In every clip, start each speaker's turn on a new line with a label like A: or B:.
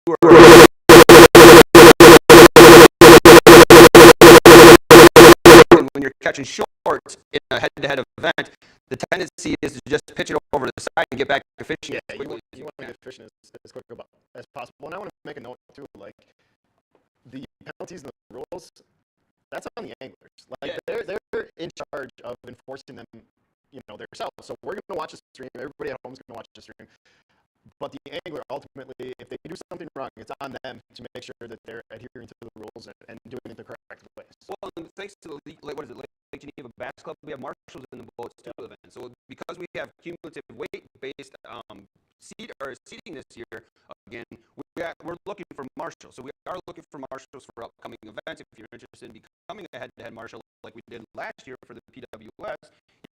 A: are when you're catching shorts in a head-to-head event, the tendency is to just pitch it over to the side and get back to fishing.
B: Yeah, you want to get fishing as quick as possible. And I want to make a note too, like the penalties and the rules, that's on the anglers. Like they're in charge of enforcing them, themselves. So we're going to watch the stream. Everybody at home is going to watch the stream. But the angler, ultimately, if they do something wrong, it's on them to make sure that they're adhering to the rules and doing it the correct ways.
A: Well, and thanks to the Lake Geneva Bass Club, we have marshals in the boats too. Event. So because we have cumulative weight-based seating this year, again, we're looking for marshals. So we are looking for marshals for upcoming events. If you're interested in becoming a head-to-head marshal like we did last year for the PWS,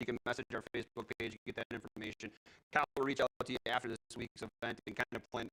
A: you can message our Facebook page and get that information. Kyle will reach out to you after this week's event and kind of plan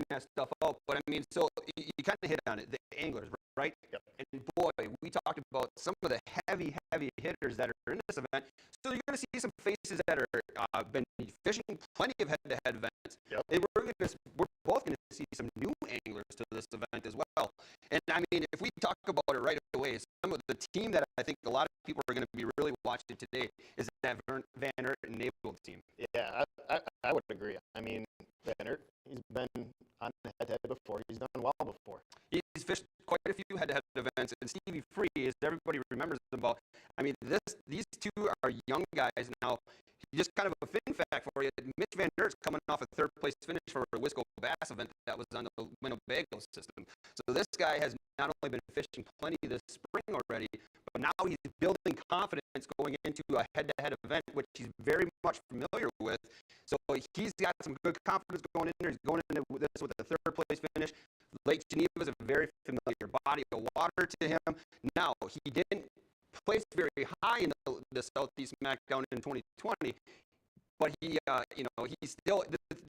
A: that stuff out. But I mean, so you kind of hit on it, the anglers, right?
B: Yep.
A: And boy, we talked about some of the heavy hitters that are in this event. So you're going to see some faces that are been fishing plenty of head-to-head events.
B: Yep.
A: And we're both going to see some new anglers to this event as well. And I mean, if we talk about it right away, some of the team that I think a lot of people are going to be really watching today is that Van Aert and Naval team.
B: Yeah, I would agree. I mean, Van Aert, he's been on head-to-head before. He's done well before.
A: He's fished quite a few head-to-head events, and Stevie Free, as everybody remembers them about. I mean, these two are young guys now. Just kind of a fin fact for you, Mitch Van Aert's coming off a third-place finish for a Wisco Bass event that was on the Winnebago system. So this guy has not only been fishing plenty this spring already, but now he's building confidence going into a head-to-head event, which he's very much familiar with. So he's got some good confidence going in there. He's going into this with a third-place finish. Lake Geneva is a very familiar body of water to him. Now, he didn't place very high in the Southeast Smackdown in 2020, but he's still,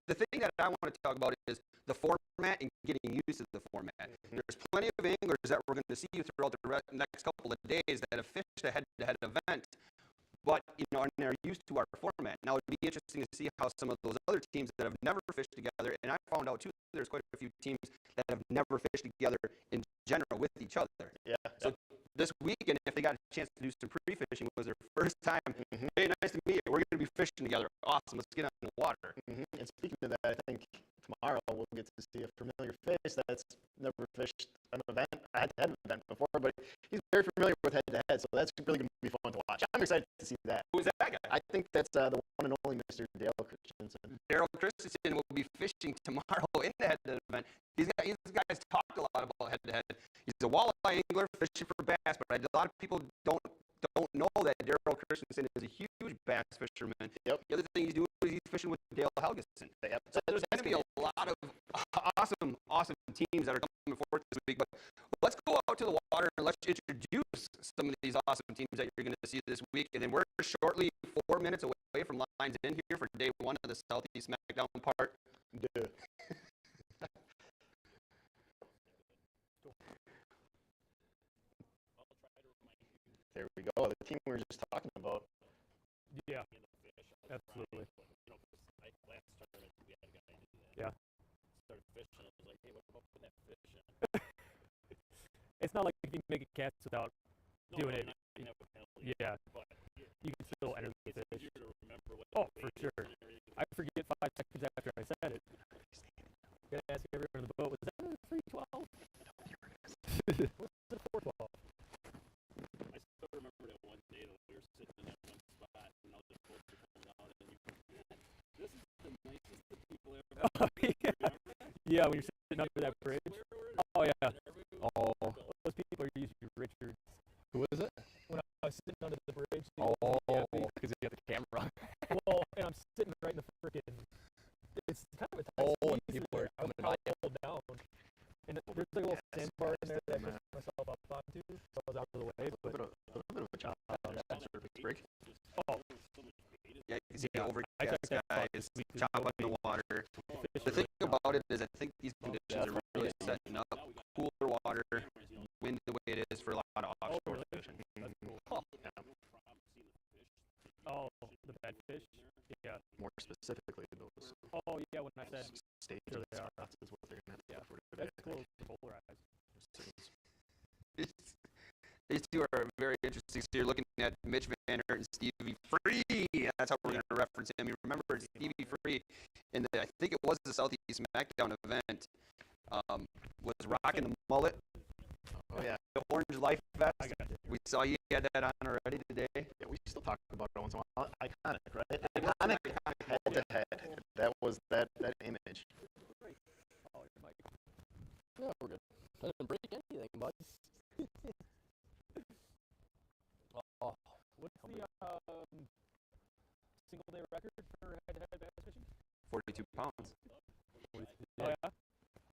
A: the thing that I want to talk about is the format and getting used to the format. Mm-hmm. There's plenty of anglers that we're going to see throughout the next couple of days that have fished a head-to-head event, but and they're used to our format. Now it'd be interesting to see how some of those other teams that have never fished together, and I found out too, there's quite a few teams that have never fished together in general with each other.
B: Yeah.
A: So this weekend, if they got a chance to do some pre-fishing, was their first time. Mm-hmm. Hey, nice to meet you. We're going to be fishing together. Awesome. Let's get on the water.
B: Mm-hmm. And speaking of that, I think tomorrow we'll get to see a familiar face that's never fished an head-to-head event before, but he's very familiar with head-to-head, so that's really going to be fun to watch. I'm excited to see that.
A: Who's that guy?
B: I think that's the one and only Mr. Dale Christensen.
A: Daryl Christensen will be fishing tomorrow in the head-to-head event. These guys talk a lot about head-to-head. He's a walleye angler fishing for bass, but a lot of people don't know that Daryl Christensen is a huge bass fisherman.
B: Yep.
A: The other thing he's doing is he's fishing with Dale Helgeson.
B: Yep.
A: So there's going to be a lot of awesome teams that are coming forth this week. But let's go out to the water and let's introduce some of these awesome teams that you're going to see this week. And then we're shortly 4 minutes away from lines in here for day one of the Southeast Smackdown part.
B: Duh. There we go. The team we were just talking about.
C: Yeah, absolutely. Yeah.
D: Started fishing. I was like, hey, what about putting that fish in?
C: It's not like you can make a catch without doing it. Yeah.
D: But
C: you can still enter the fish.
D: Easier to remember what
C: for sure. I forget 5 seconds after I said it. Gotta ask everyone in the boat, was that a 312? What's the 412?
D: I still remember that one day that we were sitting in that one spot and all the boats were coming out and you this is the nicest the people ever.
C: Oh, yeah. Yeah, when you're sitting under that bridge. Oh, yeah. Oh, those people are usually Richards.
E: Who is it?
C: When I was sitting under the bridge.
E: Oh, because you got the camera.
C: Well, and I'm sitting right in the frickin'. It's kind of a tight
E: and
C: squeeze
E: people
C: there.
E: are coming
C: I was
E: by.
C: pulled down. And there's like a little sandbar in there that I pushed myself up onto, so I was out of the way. But
B: A little bit of a chop on that surface break.
C: oh,
A: Yeah, you can see
C: Yeah,
A: overcast
C: took that spot
A: guys,
C: this week as
A: chop
C: well.
A: up in the water.
C: fish
A: The
C: are
A: thing
C: right now.
A: about it is I think these conditions are really setting up cooler water, wind the way it is for a lot of offshore
C: really?
A: fishing.
C: That's cool.
B: Yeah.
C: Oh, the bad fish? Yeah.
B: More specifically, those
C: Oh, yeah, when I said
B: stages
C: Sure
B: and
C: they are.
B: spots is what they're going to have
A: two are very interesting. So you're looking at Mitch Van Aert and Stevie Free. That's how we're going to reference him. You remember Stevie Free in the, I think it was the Southeast Smackdown event, was rocking the mullet.
B: Oh, yeah.
A: The orange life vest. We saw you had that on already today.
B: Yeah, we still talk about it once in a while. Iconic, right? Iconic head to head. That was that image.
E: Oh, your mic. No, we're good. I didn't break anything, bud. Oh,
C: What's the single day record for head-to-head bass fishing?
A: 42 pounds.
E: 42.
C: Oh yeah.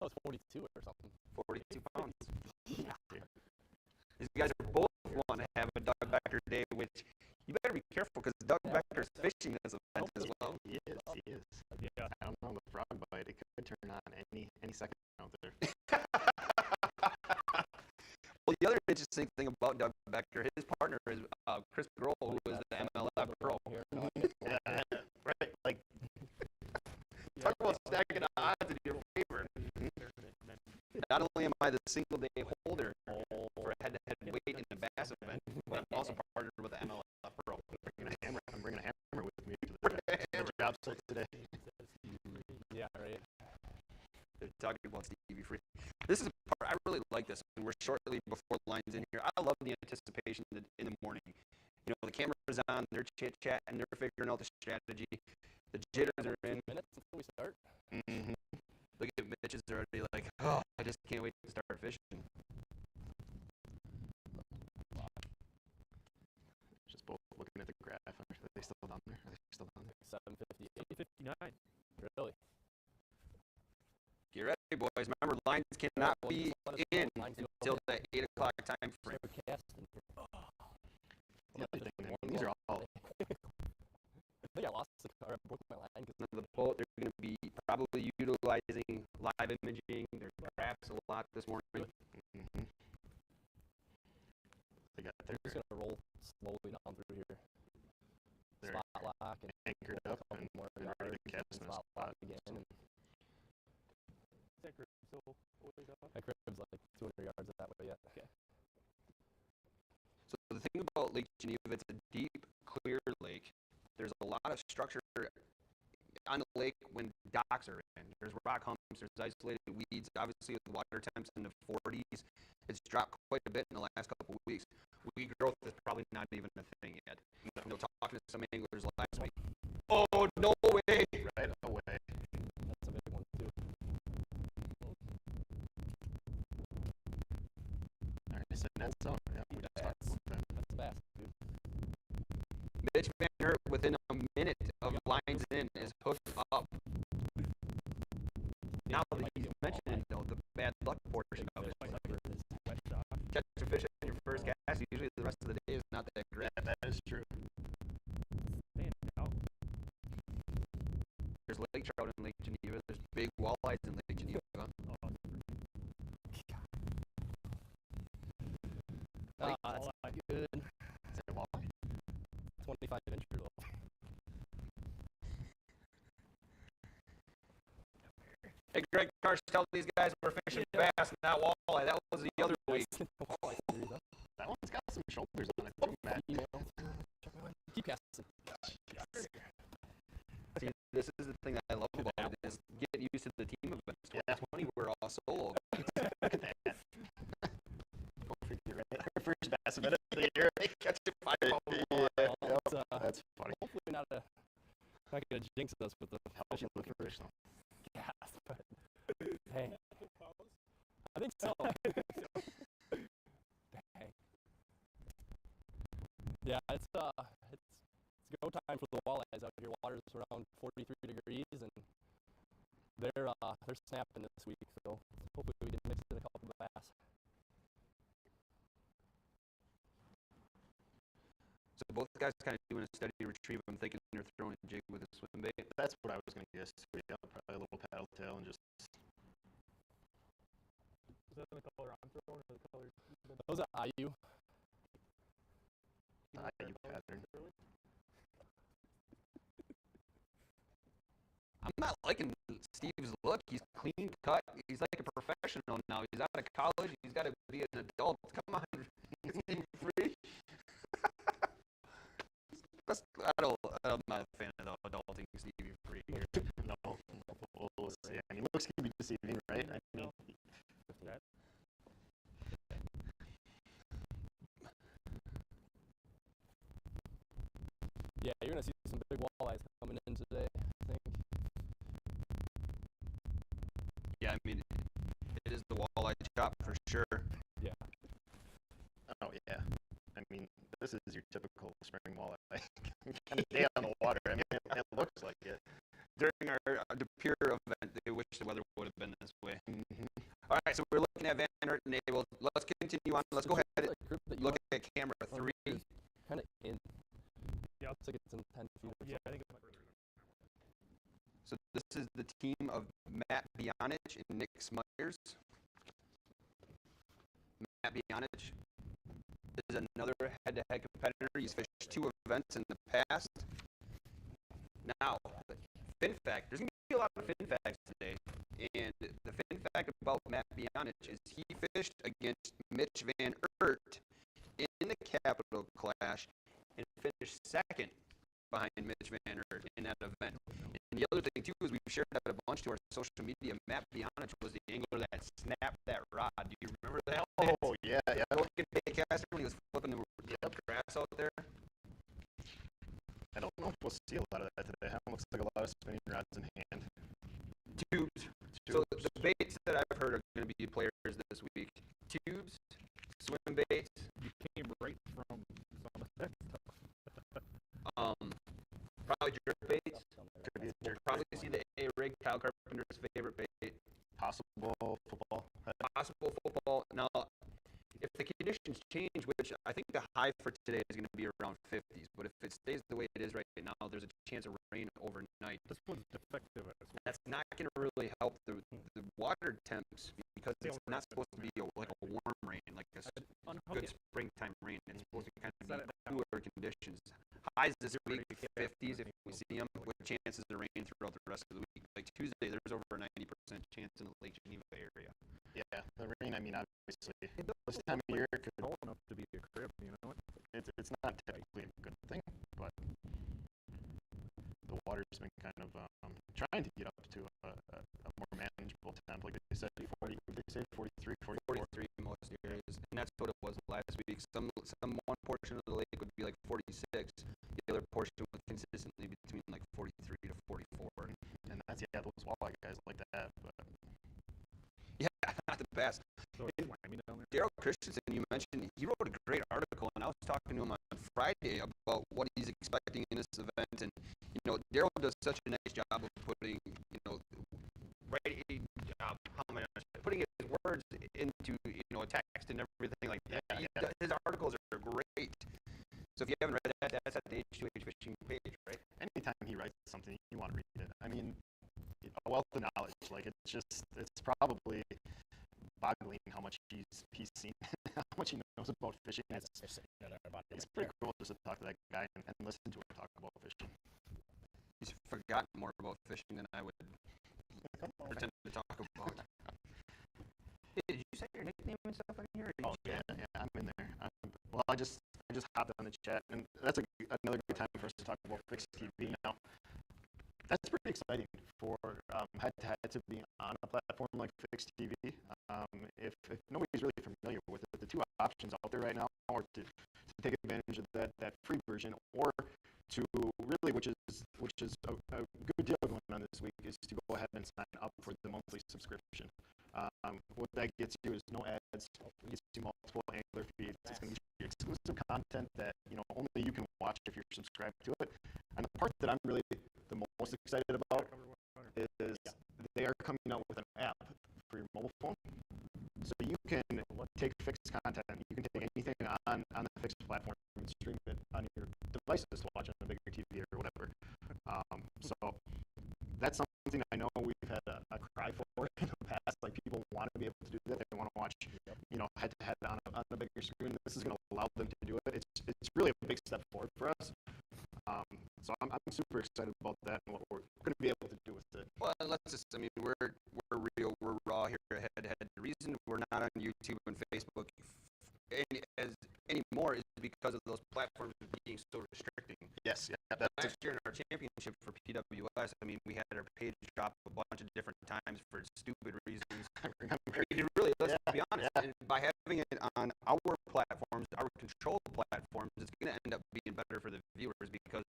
E: Oh, it's 42 or something.
A: 42 pounds. These guys are both want to have a Doug Becker day, which you better be careful because Doug Becker's fishing this event as well.
B: He is.
C: Yeah.
B: I don't know, the frog bite, it could turn on any second out there.
A: Well, the other interesting thing about Doug Becker, his partner is Chris Grohl, who is the MLF pro.
B: Yeah, right. Like, talk about stacking the odds in your favor.
A: Not only am I the single day holder for a head-to-head weight in the bass event, but I'm also partnered with the MLF pro.
B: I'm bringing a hammer with me to the job site today.
E: Yeah, right.
A: They're talking about Stevie Free. This is the part I really like this. And we're shortly before the lines in here. I love the anticipation in the morning. You know, the camera's on, they're chit-chatting, they're figuring out the strategy. The jitters are in.
E: Minutes until we start.
B: Mm-hmm.
A: Look at Mitch is already like, oh, I just can't wait to start fishing.
B: Just both looking at the graph. Are they still down there?
E: 7:58.
C: 59.
E: Really?
A: Get ready, boys. Remember, lines cannot be in until the 8 o'clock time frame.
B: The other thing, these are all.
E: I think I lost the car. I broke my line because
A: The boat, they're going to be probably utilizing live imaging, their graphs a lot this morning.
B: Mm-hmm. They got
E: I'm
B: their
E: just gonna roll slowly down through here.
B: They're
E: Spot lock and
B: anchored
E: a
B: up
E: couple
B: and
E: more
B: ready
E: yards,
B: to cast in a spot.
E: again. And
C: Is that group still always up?
E: my crib's like 200 yards that way yet.
C: Okay.
A: So the thing about Lake Geneva, it's a deep, clear lake. There's a lot of structure on the lake when docks are in. There's rock humps, there's isolated weeds. Obviously, with water temps in the 40s, it's dropped quite a bit in the last couple of weeks. Weed growth is probably not even a thing yet. You know, talking to some anglers last week. Oh, no way!
B: Right away.
E: That's a big one too.
B: All right, so that's all. Yeah, we just talked about them.
E: That's fast, dude.
A: Mitch Van Aert, within a minute of lines in, is hooked up. Now that he's mentioning the bad luck portion of it. Catch a fish in your first cast, usually the rest of the day is not that great.
B: Yeah, that is true.
C: Stand out.
A: There's lake trout in Lake Geneva. There's big walleyes in Lake Geneva.
E: That's good.
B: Is that walleye?
E: 25 inch though.
A: Hey, Greg Karsh, tell these guys we're fishing bass, not walleye. That was the other week.
B: That one's got some shoulders on it too, Matt.
E: Keep casting.
A: See, this is the thing that I love about it is getting used to the team events. 2020, we're all solo.
B: Look at that. Go figure, right? Our first bass event of the year.
A: They catch it 5 pound
B: Yeah, that's funny.
E: Hopefully not gonna jinx us with the fishing
B: Looking
E: first.
B: fish, though.
E: Yes, but hey, I think so. Dang. Yeah, it's go time for the walleyes out here. Water's around 43 degrees, and they're snapping this week. So hopefully we can mix in a couple of bass.
A: So both guys kind of doing a steady retrieve. I'm thinking they're throwing a jig with a swim bait.
B: That's what I was going to guess. Yeah, probably a little paddle tail and just.
C: Is that the color I'm throwing or the color?
E: Those are IU.
B: IU pattern.
A: I'm not liking Steve's look. He's clean cut. He's like a professional now. He's out of college. He's got to be an adult. Come on. Steve Free I'm not a fan of the adulting Stevie Free here.
B: No, we'll see. I mean, looks can be deceiving, right? I mean,
C: That,
E: Yeah, you're gonna see some big walleyes coming in today, I think.
A: Yeah, I mean, it is the walleye chop for sure.
E: Yeah.
B: oh yeah. I mean, this is your typical spring walleye kind of day on the water. I mean, it looks like it.
A: During our De Pere event, they wish the weather would have been this way.
B: Mm-hmm.
A: All right, so we're looking at Van Aert and Abel. Let's continue on. Let's go ahead and
E: Like group that you
A: look at camera 3.
E: kind of in.
C: Yeah.
E: Looks like it's in 10 feet. Or
C: yeah, I think it's
A: So this is the team of Matt Bionich and Nick Smyers. Matt Bionich is another head-to-head competitor. He's fished 2 events in the past. Now, fin fact, there's going to be a lot of fin facts today. And the fin fact about Matt Bionich is he fished against Mitch Van Aert in the Capital Clash and finished second behind Mitch Van Aert in that event. And the other thing, too, is we've shared that a bunch to our social media. Matt Bionich was the angler that snapped that rod. Do you remember that?
B: Oh yeah, yeah.
A: Looking baitcaster when he was flipping the grass out there.
B: I don't know if we'll see a lot of that today. It looks like a lot of spinning rods in hand.
A: Tubes. So the baits that I've heard are going to be players this week. Tubes, swim baits,
C: you came right from some of that stuff.
A: probably jerk baits.
B: Could be a jerk
A: Probably
B: bait.
A: see the A-rig, Kyle Carpenter's favorite bait.
B: Possible football.
A: Possible football. Now, if the conditions change, which I think the high for today is going to be around 50s, but if it stays the way it is right now, there's a chance of rain overnight.
C: This one's defective as well.
A: That's not going to really help the water temps because it's not supposed to be like a warm rain, like a good springtime rain. It's supposed to kind of be cooler conditions. Highs this week, 50s if we see them, with chances of rain throughout the rest of the week. Like Tuesday, there's over a 90% chance in the Lake Geneva area.
B: Yeah, the rain. I mean, obviously, this time of year could.
C: Cold enough to be a crib, you know.
B: It's not typically a good thing, but the water's been kind of trying to get up to a more manageable temp. Like they said, 40. They say 43, 44.
A: 43 in most areas, and that's what it was last week. Some one portion of the lake would be like 46. The other portion would consistently between like 43 to 44.
B: And that's those walleye guys like that. But
A: Yeah, not the best.
C: So it's whammy down there.
A: Daryl Christensen, you mentioned, he wrote a great article, and I was talking to him on Friday about what he's expecting in this event. And, Daryl does such a nice job of putting, putting his words into, a text and everything like that. His articles are great. So if you haven't read that, that's at the H2H fishing page, right?
B: anytime he writes something, you want to read it. I mean, a wealth of knowledge. Like it's probably boggling how much he's seen, how much he knows about fishing. It's pretty cool just to talk to that guy and listen to him talk about fishing.
A: He's forgotten more about fishing than I would pretend to talk about. Hey, did you say your nickname and stuff in here?
B: Oh yeah, I'm in there. Well, I just hopped on the chat, and that's another good time for us to talk about Fix TV now. That's pretty exciting for head-to-head to be on a platform like Fix TV. If nobody's really familiar with it, the two options out there right now are to take advantage of that free version, or to really, which is a good deal going on this week, is to go ahead and sign up for the monthly subscription. What that gets you is no ads. It gets you multiple angler feeds. It's going to get you exclusive content that only you can watch if you're subscribed to it. And the part that I'm really the most excited about is they are coming out with an app for your mobile phone, so you can take fixed content. You can take anything on the fixed platform and stream it on your devices to watch on a bigger TV or whatever. So that's something I know we've had a cry for in the past. Like, people want to be able to do that. They want to watch, head to head on a bigger screen. This is going to allow them to do it. It's really a big step forward for us. So I'm super excited about that and what we're going to be able to do with it.
A: Well, we're real, we're raw here head to head. The reason we're not on YouTube and Facebook anymore is because of those platforms being so restricting.
B: Yes, yeah, that's
A: Last year in our championship for PWS, I mean, we had our page drop a bunch of different times for stupid reasons.
B: I remember.
A: It really, let's
B: Yeah,
A: be honest,
B: yeah.
A: and by having it on our platforms, our controlled platforms, it's going to end up being better for the viewers because,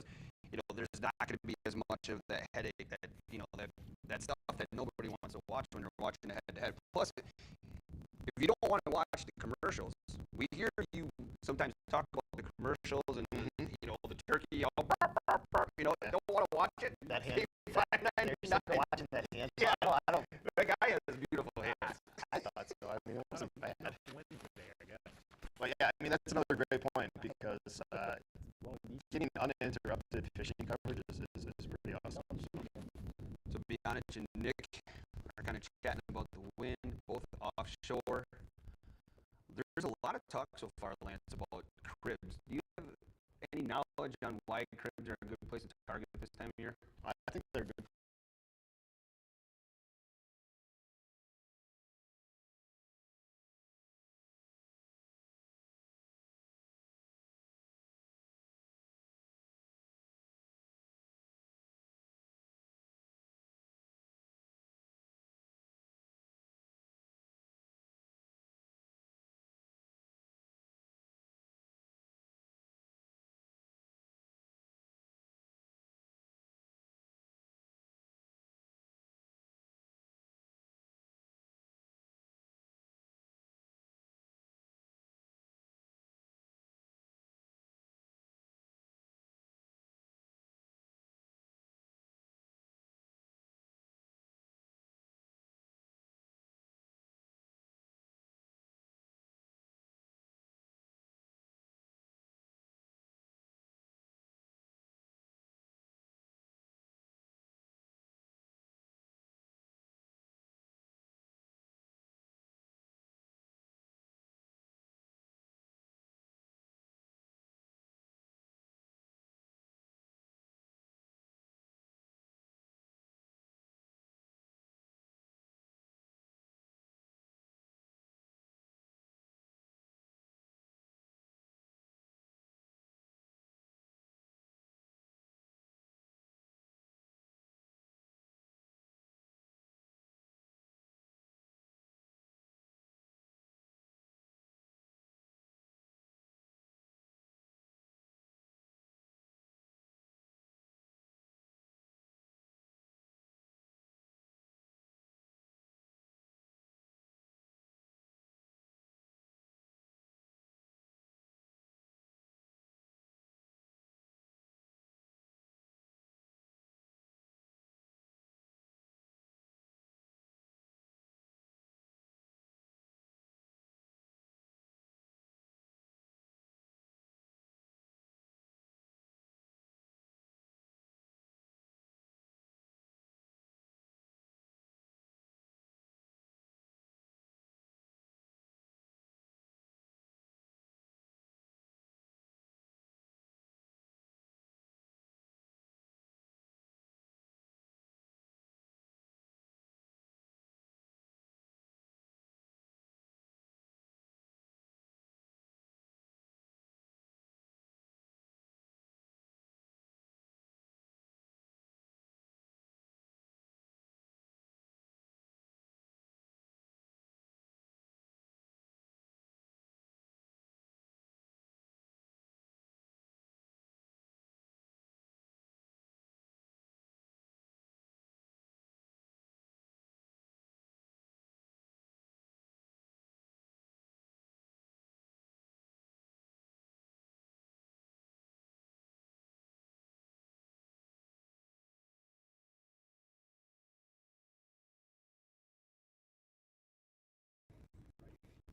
A: there's not going to be as much of that headache that, that stuff that nobody wants to watch when they're watching a head-to-head. Plus, if you don't want to watch the commercials, we hear you sometimes talk about the commercials and, the turkey, don't want to watch it.
B: That hand.
A: $5.99.
B: Watching that hand.
A: Yeah.
B: I don't.
A: That guy has beautiful hands.
B: I thought so. I mean, it wasn't bad. But yeah, I mean, that's another great point because getting uninterrupted fishing coverage is pretty awesome.
A: So Bionich and Nick are kind of chatting about the wind, both offshore. There's a lot of talk so far, Lance, about cribs. Do you have any knowledge on why cribs are a good place to target this time of year?
B: I think they're good.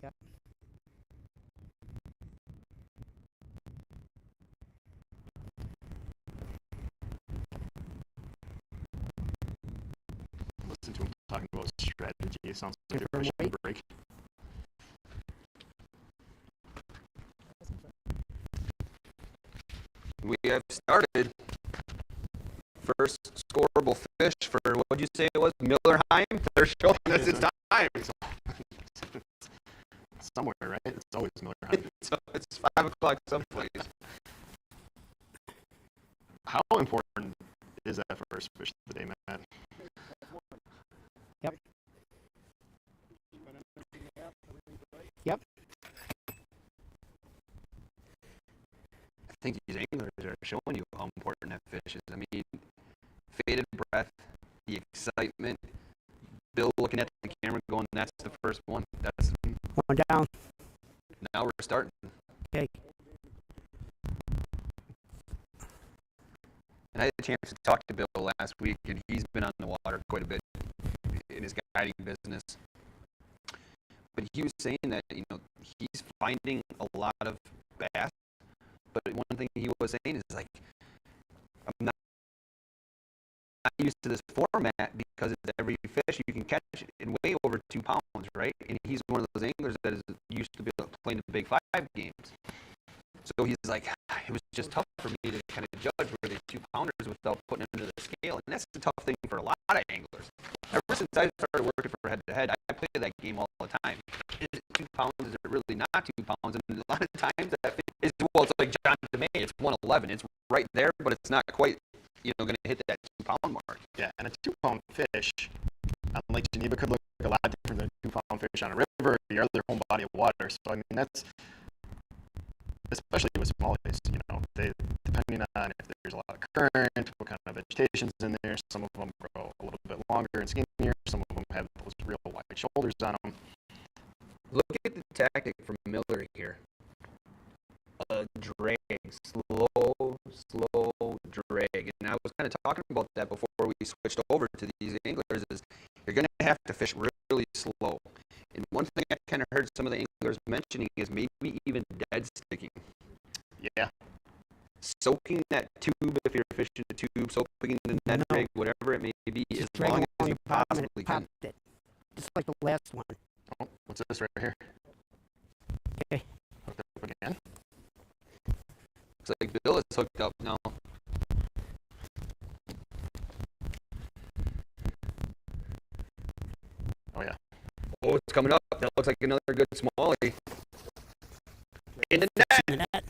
C: Yeah.
B: Listen to him talking about strategy. It sounds like a rushing break.
A: We have started. First scoreable fish for, what'd you say it was, Millerheim? They're showing us it's time.
B: somewhere, right? It's always Miller High.
A: So it's 5 o'clock someplace.
B: How important is that first fish of the day, Matt?
C: Yep. Yep.
A: I think these anglers are showing you how important that fish is. I mean, faded breath, the excitement, Bill looking at the camera going, that's the first one. That's
C: One down.
A: now we're starting.
C: Okay.
A: And I had a chance to talk to Bill last week, and he's been on the water quite a bit in his guiding business. But he was saying that, he's finding a lot of bass. But one thing he was saying is like, I'm not used to this format because it's every fish you can catch in way over 2 pounds, right? And he's one of those anglers that is used to be playing the big 5 games. So he's like, it was just tough for me to kind of judge where the 2 pounders without putting it into the scale. And that's the tough thing for a lot of anglers. Ever since I started working for Head to Head, I play that game all the time. Is it 2 pounds? Is it really not 2 pounds? And a lot of times that is, well, it's like John DeMay. It's 111. It's right there, but it's not quite, going to hit that 2 pound mark.
B: Yeah, and a 2 pound fish on Lake Geneva could look a lot different than a 2 pound fish on a river or your other home body of water. So, I mean, that's, especially with smallies, they, depending on if there's a lot of current, what kind of vegetation's in there, some of them grow a little bit longer and skinnier, some of them have those real wide shoulders on them.
A: Look at the tactic from Miller here. A drag, slow drag. And I was kind of talking about that before we switched over to these anglers is you're going to have to fish really slow. And one thing I kind of heard some of the anglers mentioning is maybe even dead sticking.
B: Yeah.
A: Soaking that tube if you're fishing the tube, soaking the net drag, whatever it may be, as long as you possibly can.
C: It. Just like the last one.
B: Oh, what's this right here?
C: Okay.
B: Hooked up again.
A: Looks like Bill is hooked up now.
B: Oh, yeah.
A: Oh, it's coming up. That looks like another good smallie. In the net.
C: In the net.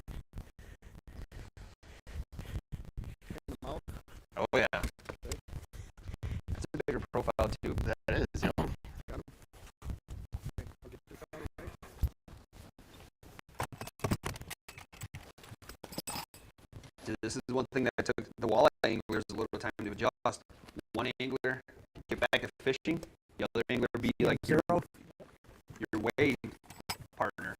A: Oh, yeah. That's a bigger profile, too.
B: That is,
A: This is one thing that took the walleye anglers a little time to adjust. One angler get back at fishing, the other angler be like your wade partner.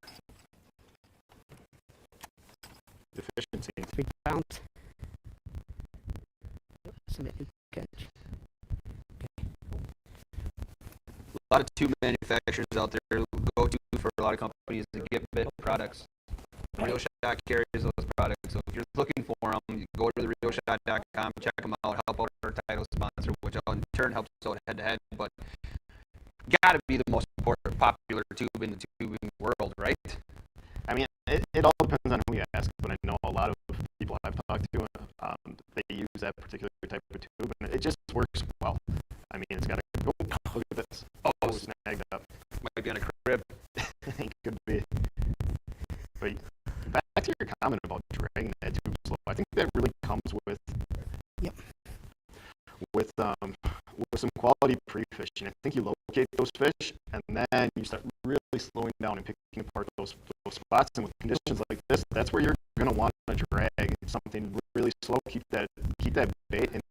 B: efficiency.
C: 3 pounds. Submitted catch.
A: A lot of tube manufacturers out there go to for a lot of companies to get bit products. Real Shot carries those products. So if you're looking for them, you go to therealshot.com, check them out, help out our title sponsor, which in turn helps out Head to Head. But gotta be the most important, popular tube in the tubing world, right?
B: I mean, it all depends on who you ask, but I know a lot of people I've talked to, they use that particular type of tube, and it just works well. I mean, it's got a, look at this. Oh, snagged up.
A: Might be on a crib.
B: It could be. But back to your comment about dragging that tube slow, I think that really comes with with some quality pre-fishing. I think you locate those fish, and then you start really slowing down and picking apart those spots. And with conditions like this, that's where you're going to want to drag something really slow. Keep that bait in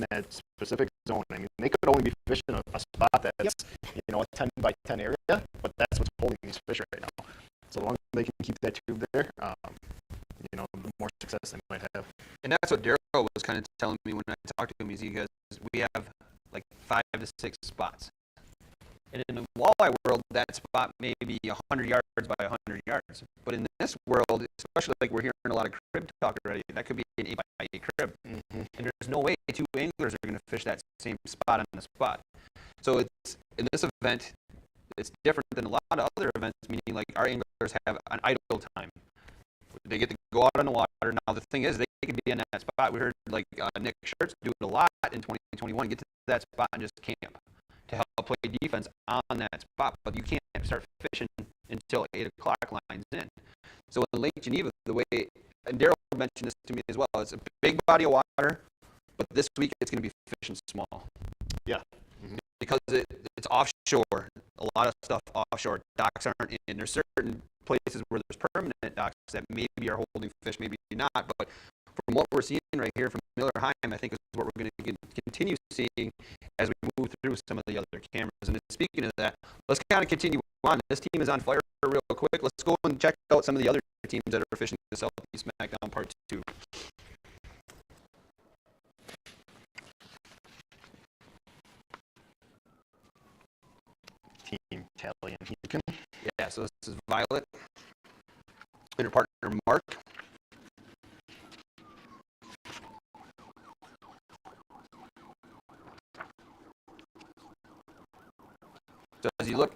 B: that specific zone. I mean, they could only be fishing a spot that's a 10 by 10 area, but that's what's holding these fish right now. So long as they can keep that tube there, the more success they might have.
A: And that's what Daryl was kind of telling me when I talked to him, is because we have like 5 to 6 spots. And in the walleye world, that spot may be 100 yards by 100 yards. But in this world, especially like we're hearing a lot of crib talk already, that could be an 8 by 8 crib. Mm-hmm. And there's no way 2 anglers are going to fish that same spot on the spot. So it's in this event, it's different than a lot of other events, meaning like our anglers have an idle time. They get to go out on the water. Now, the thing is, they can be in that spot. We heard like Nick Schertz do it a lot in 2021, get to that spot and just camp to help play defense on that spot. But you can't start fishing until 8 o'clock lines in. So in Lake Geneva, the way, and Daryl mentioned this to me as well, it's a big body of water, but this week it's going to be fishing small.
B: Yeah. Mm-hmm.
A: Because it's offshore, a lot of stuff offshore. Docks aren't in. There's certain places where there's permanent docks that maybe are holding fish, maybe not. But from what we're seeing right here from Miller-Heim, I think is what we're going to continue seeing as we move through some of the other cameras. And speaking of that, let's kind of continue on. This team is on fire real quick. Let's go and check out some of the other teams that are fishing the Southeast Smackdown Part 2.
B: Team Tally and Heakin.
A: Yeah, so this is Violet and her partner Mark. So as you look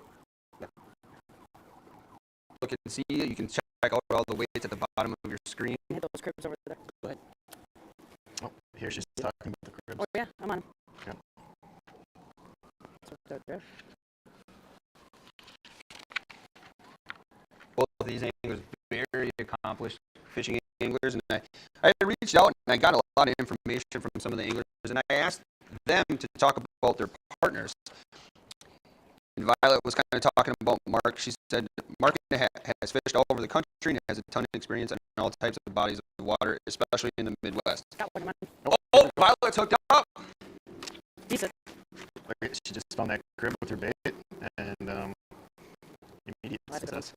A: and see, you can check out all the weights at the bottom of your screen.
F: Hit those cribs over there. Go ahead.
B: Oh, here she's talking about the cribs.
F: Oh yeah, I'm on.
B: Yep.
F: So, there.
A: Both of these anglers, very accomplished fishing anglers, and I reached out and I got a lot of information from some of the anglers, and I asked them to talk about their partners. And Violet was kind of talking about Mark. She said Mark has fished all over the country and has a ton of experience in all types of bodies of water, especially in the Midwest.
F: Got one,
A: Oh, Violet's hooked up.
F: Decent.
B: Okay, she just found that crib with her bait, and immediate success.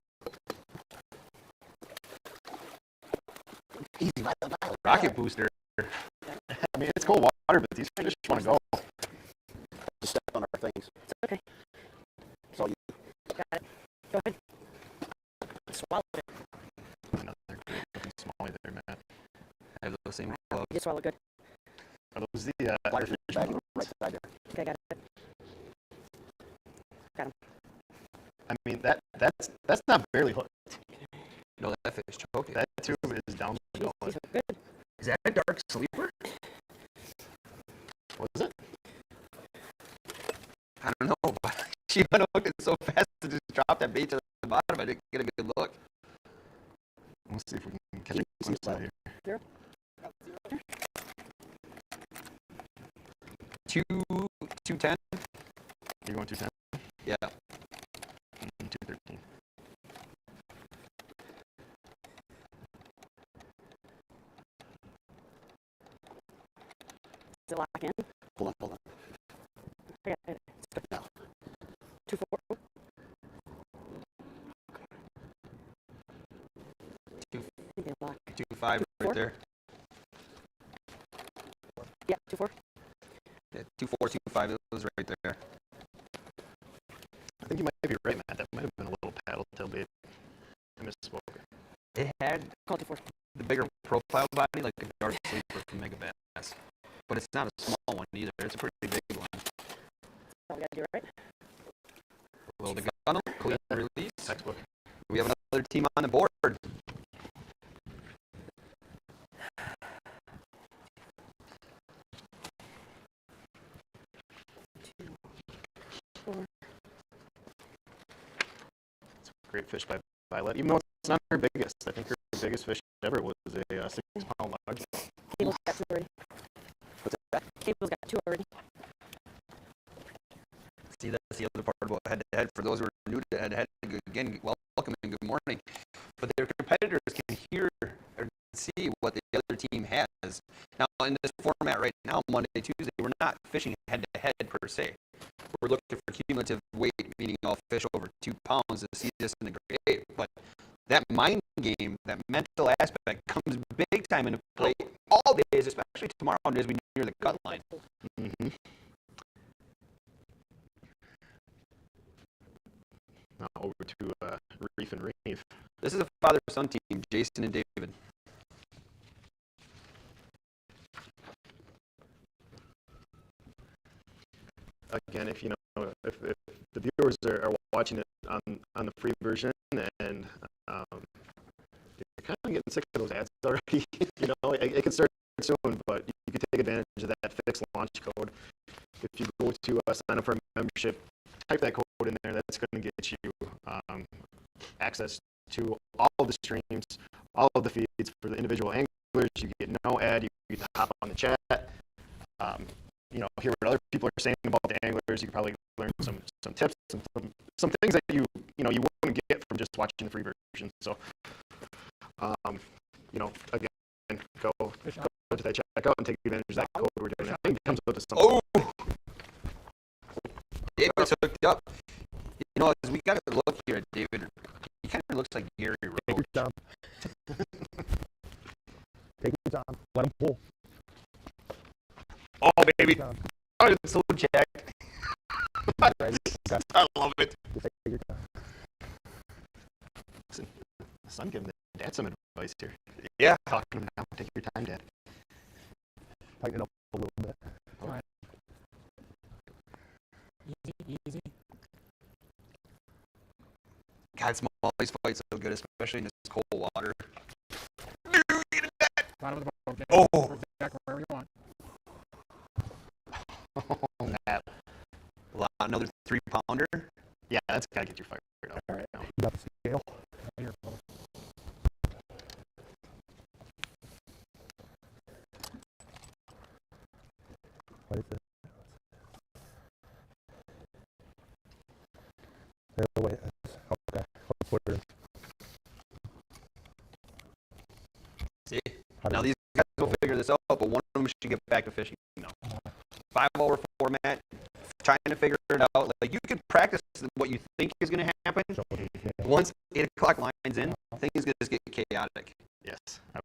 F: Easy, Violet.
A: Rocket booster.
B: I mean, it's cold water, but these fish want to go.
F: Just step on our things. It's okay. It's all you. Got it. Go ahead. Swallow it.
B: Another great looking smallie there, Matt.
A: I have those same gloves.
F: You swallow good.
B: Are those the fish
F: Bag right side there. Okay, got it. Got him.
B: I mean, that's not barely hooked.
A: No, that fish choking.
B: That tube is down the gullet.
F: He's good.
A: Is that a dark sleeper?
B: What is it?
A: I don't know, but she went hooking so fast to just drop that bait to the bottom. I didn't get a good look.
B: Let's see if we can catch a glimpse of it here.
F: There.
A: 210?
B: You're going 210?
A: Yeah.
B: 213.
F: Does it lock in?
E: Hold on.
F: I got it. It's good now. 2-4. I think they lock.
A: 2.5 right there.
F: Yeah, 2-4.
A: Yeah, 2.4, 2.5. It was right there.
B: I think you might be right, Matt. That might have been a little paddle tail bait. I misspoke.
A: It had
F: Call 2-4.
A: the bigger profile body, like a dark sleeper from Mega Bass. But it's not a small one either. It's a pretty big one.
F: All we gotta do, right?
A: Roll the gun, clean release.
B: Textbook.
A: We have another team on the board.
B: Great fish by Violet. Even though it's not her biggest, I think her biggest fish ever was a 6-pound log.
F: Cable's got 2 already.
A: What's that?
F: Cable's got 2 already.
A: See, that's the other part about head-to-head. For those who are new to head-to-head, again, welcome and good morning. But their competitors can hear or see what the other team has. Now, in this format right now, Monday, Tuesday, we're not fishing head-to-head per se. We're looking for cumulative weight, meaning all fish over 2 pounds to see this in the grade. But that mind game, that mental aspect comes big time into play all days, especially tomorrow as we near the cut line.
B: Mm-hmm. Now over to Reef and Reef.
A: This is a father-son team, Jason and David.
B: Again, if if the viewers are watching it on the free version and you're kind of getting sick of those ads already, it can start soon, but you can take advantage of that fixed launch code. If you go to sign up for a membership, type that code in there. That's going to get you access to all of the streams, all of the feeds for the individual anglers. You get no ad. You get to hop on the chat. You know, hear what other people are saying about the anglers. You can probably learn some tips and some things that you wouldn't get from just watching the free version. So, you know, again, go to that checkout and take advantage of that code we're doing. I think it comes with something.
A: Oh, David's hooked up. You know, as we got to look here at David, he kind of looks like Gary Roach.
C: Take your time. Take your time. Let him pull.
A: Oh, baby. Oh, it's so jacked. I love it.
C: Take your time.
B: Listen, son, give him dad some advice here.
A: Yeah.
B: Talk to him now. Take your time, Dad.
C: Tighten it up a little bit.
B: All right.
C: Easy.
A: God, small always fights so good, especially in this cold water. Oh,
C: Wherever you want.
B: Oh, Matt.
A: another 3-pounder.
B: Yeah, that's gotta get you fired up.
C: All right. You got the scale. Here, fellas. What is it? Oh, wait. Okay. Let's put it in.
A: See, now these guys will figure this out, but one of them should get back to fishing. No. 5-hour format, trying to figure it out. Like, you can practice what you think is going to happen. Once 8 o'clock lines in, things just get chaotic.
B: Yes, I